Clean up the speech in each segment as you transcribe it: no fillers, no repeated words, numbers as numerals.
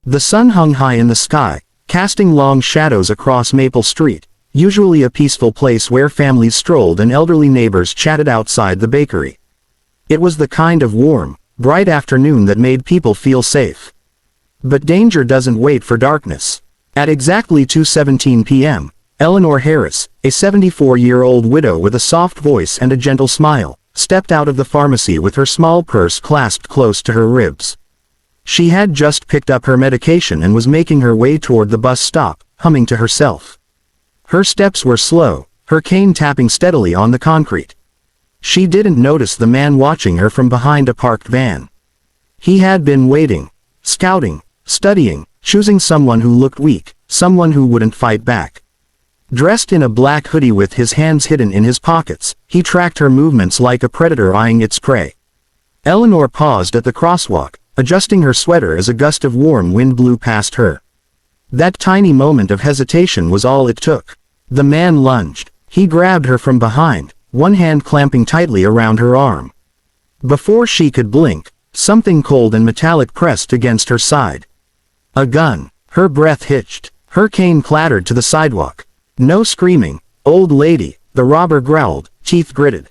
The sun hung high in the sky, casting long shadows across Maple Street, usually a peaceful place where families strolled and elderly neighbors chatted outside the bakery. It was the kind of warm, bright afternoon that made people feel safe. But danger doesn't wait for darkness. At exactly 2:17 p.m., Eleanor Harris, a 74-year-old widow with a soft voice and a gentle smile, stepped out of the pharmacy with her small purse clasped close to her ribs. She had just picked up her medication and was making her way toward the bus stop, humming to herself. Her steps were slow, her cane tapping steadily on the concrete. She didn't notice the man watching her from behind a parked van. He had been waiting, scouting, studying, choosing someone who looked weak, someone who wouldn't fight back. Dressed in a black hoodie with his hands hidden in his pockets, he tracked her movements like a predator eyeing its prey. Eleanor paused at the crosswalk, adjusting her sweater as a gust of warm wind blew past her. That tiny moment of hesitation was all it took. The man lunged. He grabbed her from behind, one hand clamping tightly around her arm. Before she could blink, something cold and metallic pressed against her side. A gun. Her breath hitched. Her cane clattered to the sidewalk. No screaming, old lady, the robber growled, teeth gritted.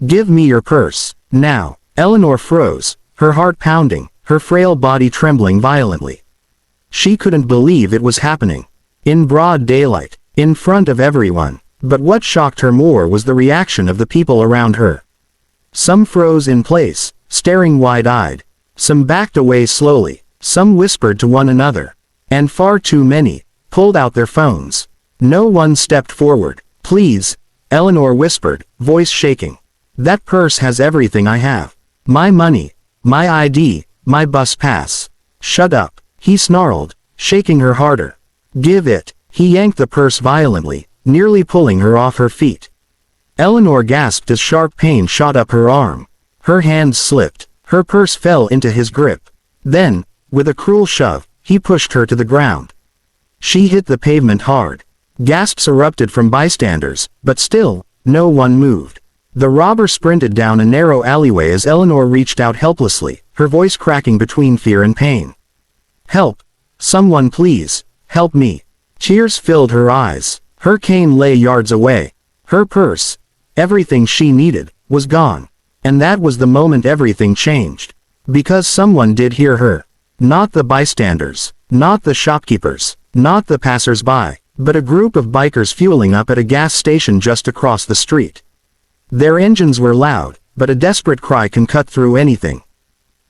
Give me your purse, now. Eleanor froze, her heart pounding, her frail body trembling violently. She couldn't believe it was happening. In broad daylight, in front of everyone. But what shocked her more was the reaction of the people around her. Some froze in place, staring wide-eyed. Some backed away slowly, some whispered to one another. And far too many pulled out their phones. No one stepped forward. Please, Eleanor whispered, voice shaking. That purse has everything I have. My money, my ID, my bus pass. Shut up, he snarled, shaking her harder. Give it. He yanked the purse violently, nearly pulling her off her feet. Eleanor gasped as sharp pain shot up her arm. Her hands slipped. Her purse fell into his grip. Then, with a cruel shove, he pushed her to the ground. She hit the pavement hard. Gasps erupted from bystanders, but still, no one moved. The robber sprinted down a narrow alleyway as Eleanor reached out helplessly, her voice cracking between fear and pain. Help! Someone please, help me! Tears filled her eyes. Her cane lay yards away. Her purse, everything she needed, was gone. And that was the moment everything changed. Because someone did hear her. Not the bystanders, not the shopkeepers, not the passers-by, but a group of bikers fueling up at a gas station just across the street. Their engines were loud, but a desperate cry can cut through anything.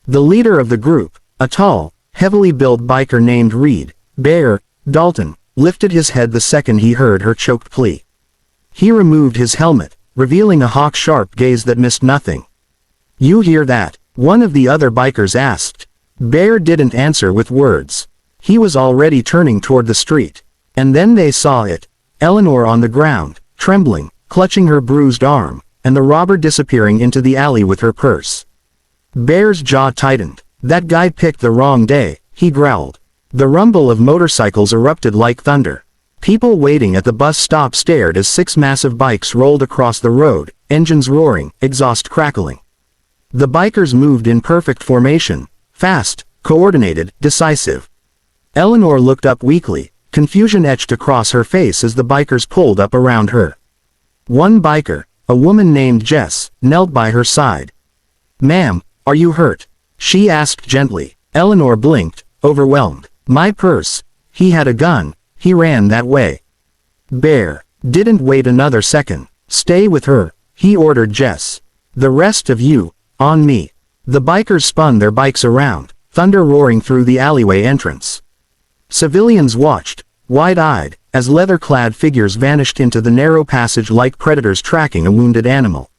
The leader of the group, a tall, heavily built biker named Reed Bear Dalton, lifted his head the second he heard her choked plea. He removed his helmet, revealing a hawk-sharp gaze that missed nothing. You hear that? One of the other bikers asked. Bear didn't answer with words. He was already turning toward the street. And then they saw it. Eleanor on the ground, trembling, clutching her bruised arm, and the robber disappearing into the alley with her purse. Bear's jaw tightened. That guy picked the wrong day, he growled. The rumble of motorcycles erupted like thunder. People waiting at the bus stop stared as 6 massive bikes rolled across the road, engines roaring, exhaust crackling. The bikers moved in perfect formation, fast, coordinated, decisive. Eleanor looked up weakly, confusion etched across her face as the bikers pulled up around her. One biker, a woman named Jess, knelt by her side. Ma'am, are you hurt? She asked gently. Eleanor blinked, overwhelmed. My purse. He had a gun. He ran that way. Bear didn't wait another second. Stay with her, he ordered Jess. The rest of you, on me. The bikers spun their bikes around, thunder roaring through the alleyway entrance. Civilians watched, wide-eyed, as leather-clad figures vanished into the narrow passage like predators tracking a wounded animal.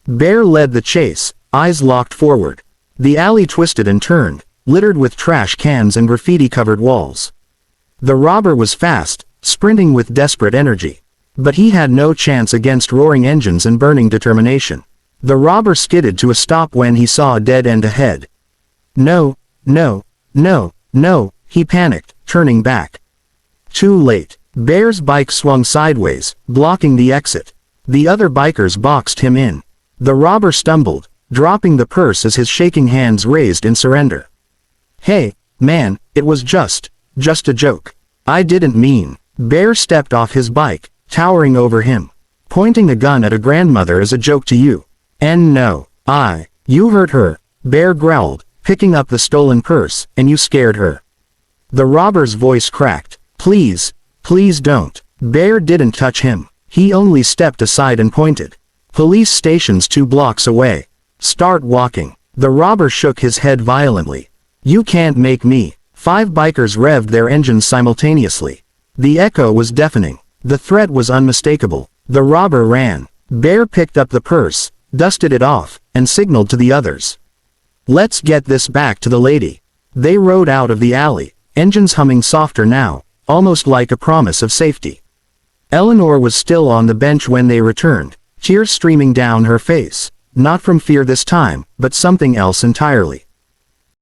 Bear led the chase, eyes locked forward. The alley twisted and turned, littered with trash cans and graffiti-covered walls. The robber was fast, sprinting with desperate energy. But he had no chance against roaring engines and burning determination. The robber skidded to a stop when he saw a dead end ahead. No, no, no, no, he panicked, turning back. Too late. Bear's bike swung sideways, blocking the exit. The other bikers boxed him in. The robber stumbled, dropping the purse as his shaking hands raised in surrender. Hey, man, It was just a joke. I didn't mean. Bear stepped off his bike, towering over him. Pointing a gun at a grandmother is a joke to you. And no, you hurt her, Bear growled, picking up the stolen purse, and you scared her. The robber's voice cracked. Please don't. Bear didn't touch him. He only stepped aside and pointed. Police station's 2 blocks away. Start walking. The robber shook his head violently. You can't make me. 5 bikers revved their engines simultaneously. The echo was deafening. The threat was unmistakable. The robber ran. Bear picked up the purse, dusted it off, and signaled to the others. Let's get this back to the lady. They rode out of the alley, engines humming softer now, almost like a promise of safety. Eleanor was still on the bench when they returned, tears streaming down her face, not from fear this time, but something else entirely.